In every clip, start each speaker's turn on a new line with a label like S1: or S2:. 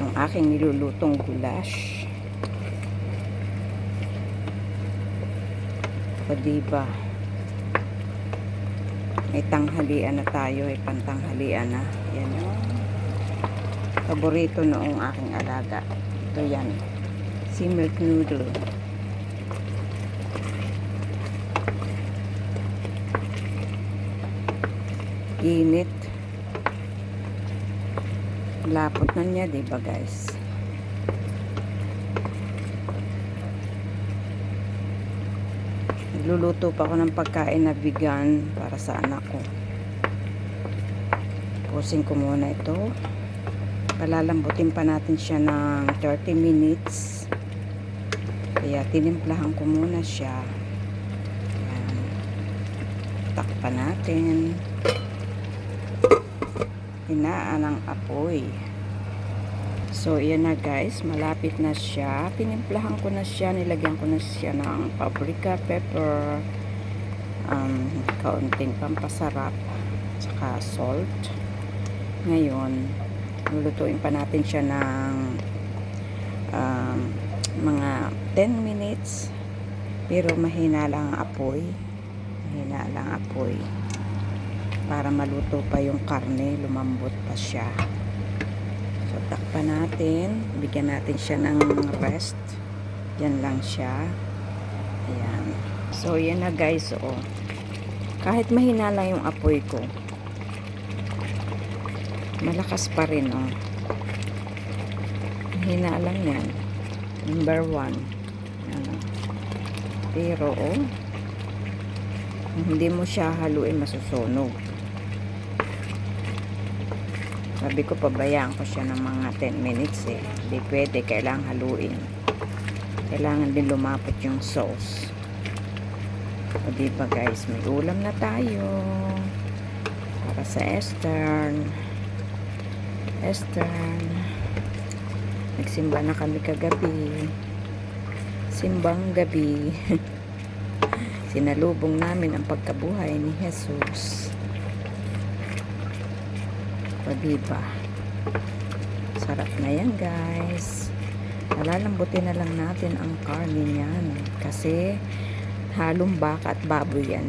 S1: Itong aking nilulutong goulash. O diba? May tanghalian na tayo, ay pantanghalian na. Yan yung paborito noong aking alaga. Ito yan. Sea milk noodle. Init. Lapot na niya, diba guys? Nagluluto pa ako ng pagkain na vegan para sa anak ko. Pusin ko muna ito. Palalambutin pa natin siya ng 30 minutes. Kaya tinimplahan ko muna siya. Ayan. Takpan natin. Hinaan ang apoy. So, yan na guys. Malapit na siya. Tinimplahan ko na siya. Nilagyan ko na siya ng paprika, pepper, kaunting pampasarap, saka salt. Ngayon, lulutuin pa natin siya ng mga 10 minutes. Pero mahina lang ang apoy. Mahina lang ang apoy. Para maluto pa yung karne, lumambot pa siya. So, takpan natin. Bigyan natin siya ng rest. Yan lang siya. Ayan. So, yan na guys. Oh. Kahit mahina lang yung apoy ko, malakas pa rin. Oh. Mahina lang yan. Number 1. Ano. Pero, oh, kung hindi mo siya haluin, masusunog. Sabi ko, pabayaan ko siya ng mga 10 minutes eh. Hindi pwede, kailangan haluin. Kailangan din lumapot yung sauce. O diba guys, may ulam na tayo. Para sa Eastern. Nagsimba na kami kagabi. Simbang gabi. Sinalubong namin ang pagkabuhay ni Jesus. O diba? Sarap na yan guys. Palalambutin na lang natin ang karne niyan. Kasi halong baka at baboy yan.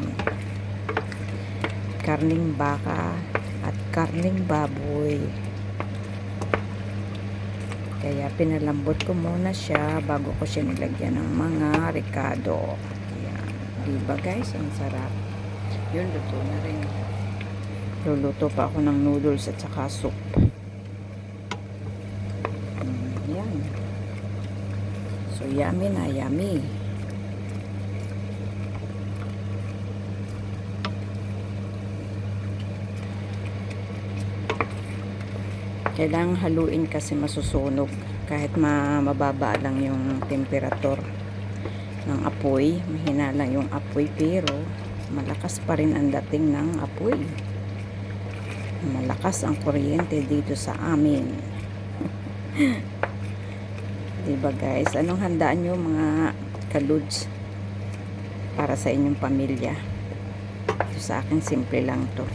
S1: Karning baka at karning baboy. Kaya pinalambot ko muna siya bago ko siya nilagyan ng mga ricado. Ayan. Diba guys? Ang sarap. Yun, luto na rin. Luluto pa ako ng noodles at saka soup. Yan. So, yummy na, yummy. Kailangang haluin kasi masusunog. Kahit mababa lang yung temperature ng apoy. Mahina lang yung apoy pero malakas pa rin ang dating ng apoy. Malakas ang kuryente dito sa amin. Diba guys? Anong handaan nyo mga kaluds para sa inyong pamilya? Ito sa akin simple lang to.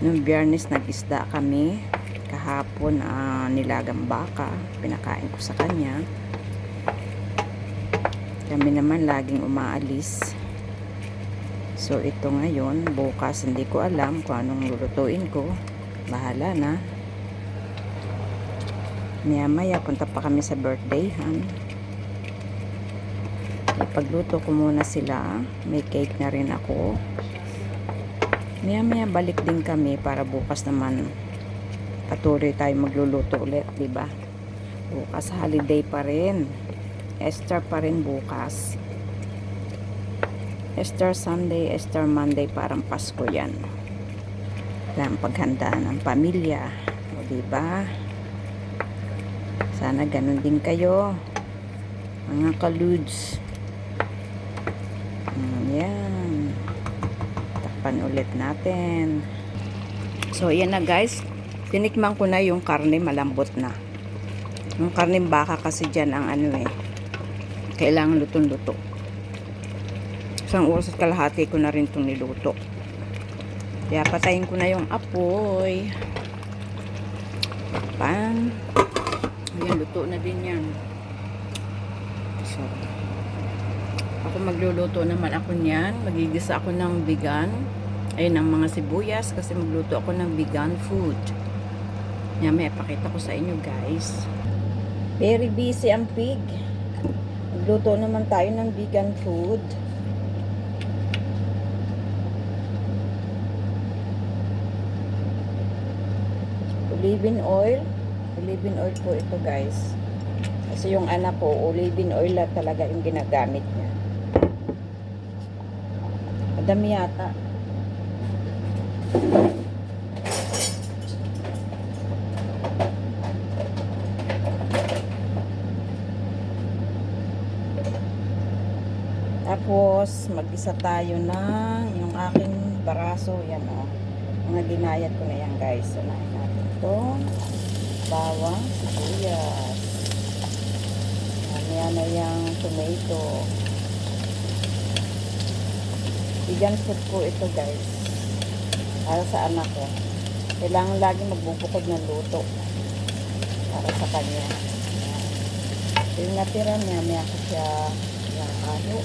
S1: Noong Biyernes nag-isda kami. Kahapon nilagang baka. Pinakain ko sa kanya. Kami naman laging umaalis. So, ito ngayon, bukas, hindi ko alam kung anong lulutuin ko. Bahala na. Maya-maya, punta pa kami sa birthday-han. Ipagluto ko muna sila. May cake na rin ako. Maya-maya, balik din kami para bukas naman patuloy tayo magluluto ulit, diba? Bukas, holiday pa rin. Easter pa rin bukas. Easter Sunday, Easter Monday, parang Pasko yan. Ang paghandaan ng pamilya. O diba? Sana ganun din kayo. Mga kaludes. Yan. Takpan ulit natin. So, yan na guys. Tinikman ko na yung karne, malambot na. Yung karne baka kasi dyan ang ano eh. Kailangan lutong-luto. Isang oras at kalahati ko na rin itong niluto. Kaya patayin ko na yung apoy. Pan. Ayan, luto na din yan. So, ako magluluto naman ako niyan. Magigisa ako ng vegan. Ayun, ng mga sibuyas kasi magluto ako ng vegan food. Yan, may ipakita ko sa inyo, guys. Very busy ang pig. Magluto naman tayo ng vegan food. Olive oil. Olive oil po ito, guys. Kasi yung anak ko, olive oil na talaga yung ginagamit niya. Madami yata. Tapos, mag-isa tayo na yung aking baraso. Yan, o. Mga ginayat ko na yan, guys. Unahin natin ito. Bawang, sibuyas. Yan na yung tomato. Vegan food po ito, guys. Para sa anak ko. Kailangan lagi magbubukod ng luto. Para sa kanya. Yung natira niya, may ako siya halo.